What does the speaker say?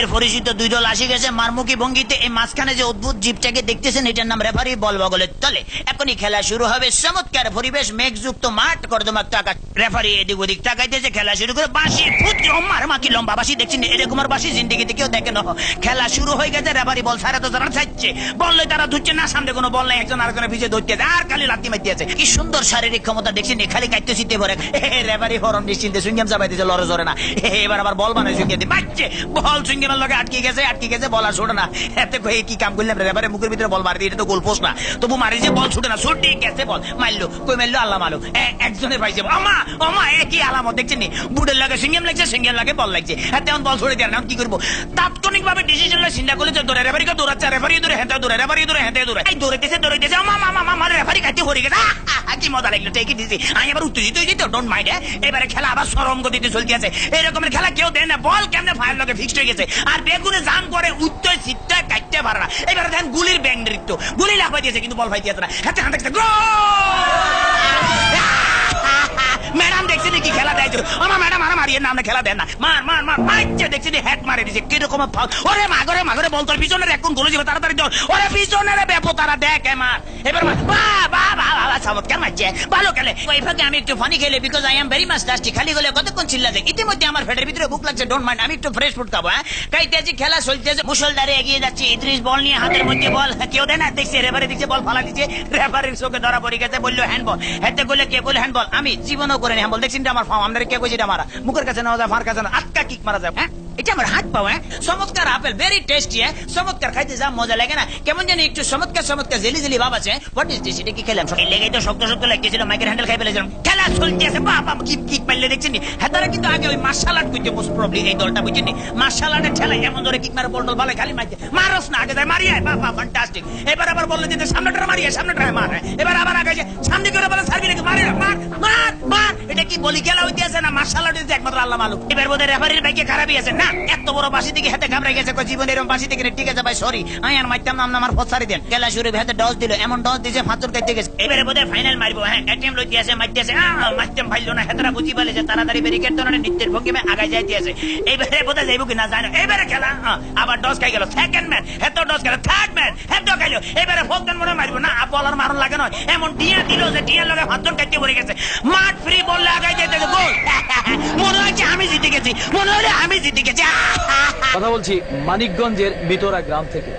ক্রিকেটের পরিচিত দুই দল আসে গেছে মারমুখী ভঙ্গিতে। এই মাঝখানে যে অদ্ভুত জীবটাকে দেখতেছেন এটার নাম রেফারি, বল বগলের তলে। এখনই খেলা শুরু হবে। চমৎকার পরিবেশ, মেঘযুক্ত মাঠ, কর্দমাক্ত আকাশ। রেফারি এদিক ওদিক তাকাইতেছে, খেলা শুরু করে বাঁশি ফুটছে। মার মাকি লম্বা বাঁশি দেখছেন, এরকম আর বাঁশি জিন্দিগিতে কেউ দেখে না। খেলা শুরু হয়ে গেছে। রেফারি বল ছাড়া তো তারা ছাড়ছে, বললে তারা ধুচ্ছে না, সামনে কোনো বল নাই, একজন আরেকজনের পিছিয়ে ধরতে আর খালি লাথি মারতে আছে। কি সুন্দর শারীরিক ক্ষমতা দেখছেন, খালি কাটতে চিনতে পারে। রেফারি হরম নিশ্চিন্তে সুইংগাম চাপাই দিয়েছে, লড়ে জোরে না। এবার আবার বল বানায় সুইংগাম দিয়ে বাচ্চে, বল সুইংগামের লগে আটকে গেছে, বল আর ছোটে না। এতে কি কাম করলাম, রেফারি মুখের ভিতরে বল মারি দিয়ে, এটা তো গোল পোস্ট না, তবু মারি যে বল ছুটে না, ছুটে গেছে বল, মারলো কই মারলো আল্লাহ মারলো, একজনে পাইছে। আমা একই আলামত দেখছেন নি, বুটের লাগে সুইংগাম লাগছে, সুইংগাম লাগে বল লাগছে, তেমন বল ছুড়ে দেয় না। কি করবো, তাৎক্ষণিক ভাবে ডিসিশন চিন্তা করলে যে দৌড়ে রেফারিকে দৌড়াচ্ছে, রেফারি দৌড়ে হেঁটে দৌড়ে, রেফারি দৌড়ে হেঁটে দৌড়ে, এই দৌড়াইতেছে মামা রেফারি কাটি হয়ে গেছে। কি মজা লাগলো, ঠিকই দিছি। আমি এবার উত্তেজিত হয়ে যেত, ডোন্ট মাইন্ড। এবারে খেলা আবার সরম গতিতে চলতে আছে। এরকমের খেলা কেউ দেয় না, বল কেমনে ফায়ার লগে ফিক্সড হয়ে গেছে, আর বেগুনে জাম করে উত্তর সিটটা কাটতে পারে না। এবারে দেখেন গুলির ব্যাং নৃত্য, গুলি লাফাই দিয়েছে কিন্তু বল ফাই দিয়েছে না। হাতে হাতে ম্যাডাম দেখছেন কি খেলা দেয়, আমার ম্যাডাম আর মারিয়ে নামে খেলা দেন না, মার মার মার মারছে, দেখছেন হ্যাট মারে দিছে কিরকম ফাউল। ওরে মাগরে বল তোর পিছনের এখন গোল যাবে, তাড়াতাড়ি দৌড়, ওরে পিছনের ব্যাপো তারা দেখ মার। এবার চমৎকার মারছে, ভালো খেলে। ওই ফাঁকে আমি একটু ফানি খেলে, because I am very much tasty. খালি গেলে কতক্ষণ চিল্লা যায়, ইতিমধ্যে আমার পেটের ভিতরে ভুক লাগছে, ডোন্ট মাইন্ড, আমি একটু ফ্রেশ ফুড খাবো। কাইতেছি, খেলা চলতেছে, মুসলধারে এগিয়ে যাচ্ছে। ইদ্রিস বল নিয়ে হাতের মধ্যে বল, কেউ দেয় না, দেখছে রেফারি দিচ্ছে, বল ফালা দিচ্ছে, রেফারির চোখে ধরা পড়ে গেছে, বললো হ্যান্ডবল। হাতে বলে কে বলে হ্যান্ডবল, আমি জীবনও করে হ্যান্ডবল দেখছেন, আমার ফার্ম আমাদের কে কইছে, এটা মারা মুখের কাছে নেওয়া যায়, মার কাছে না, আটকা কিক মারা যায়। হ্যাঁ, এটা আমার হাত পাও। চমৎকার আপেল, ভেরি টেস্টি। চমৎকার, খাইতে যা মজা লাগে না, কেমন জানি একটু চমৎকার জেলি জেলি ভাব আছে। হোয়াট ইজ দিস, এটা কি খেলাম? লেগে তো শক্ত লাগতেছিল, মাইকের হ্যান্ডেল খাই ফেলেছিলাম। খেলা চলতে আছে, বাবা কিক মারলে দেখছেন। হ্যাঁ, তারা কিন্তু আগে ওই মার্শাল আর্ট করতে মোস্ট প্রবলি, এই দলটা বুঝছেন, মার্শাল আর্টের ঠেলা এমন ধরে কিক মারে, বল ভালো খালি মারছে, মারস না, আগে যায় মারিয়ে, বাবা ফ্যান্টাস্টিক। এবার আবার বললো যে সামনেটা মারিয়ে, সামনেটা মার, এবার আবার আগে সামনে করে বলে সার্ভি রেখে মারি না, মার মার মার। এটা কি বলি খেলা হইতে আছে না মার্শাল আর্ট হইতে, একমাত্র আল্লাহ মালুম। এবার বোধহয় রেফারির বাইকে খারাপই আছে না, এত বড় বাসি দিকে হাতে ঘাবড়ে গেছে, জীবন এরকম বাসি দিকে। ঠিক আছে ভাই, সরি, আমি আর মারতাম না, আমার ফসারি দেন। খেলা শুরু হাতে ডস দিল, এমন ডস দিয়েছে ফাঁচর কাটতে গেছে। এবারে বোধহয় ফাইনাল মারবো। হ্যাঁ, এটিএম লইতে আছে, মারতে আছে, মারতাম ভাইলো না, হেতারা বুঝি পালে যে তাড়াতাড়ি ব্যারিকেড ধরনের নিত্যের ভঙ্গিমে আগায় যাইতে আছে। এইবারে বোধহয় যাইব কিনা জানো। এবারে খেলা আবার ডস খাই গেল, সেকেন্ড ম্যান হেত ডস গেল, থার্ড ম্যান হেত খাইলো। এবারে ফোর্থ ম্যান মনে মারবো না, বলার মারণ লাগে নয়, এমন টিয়া দিল যে টিয়ার লগে ফাঁচর কাটতে পড়ে গেছে। মাঠ ফ্রি বললে আগায় যাইতে গোল। মনে হচ্ছে আমি জিতে গেছি, মনে হলে আমি জিতে গেছি। কথা বলছি মানিকগঞ্জের বিতরা গ্রাম থেকে।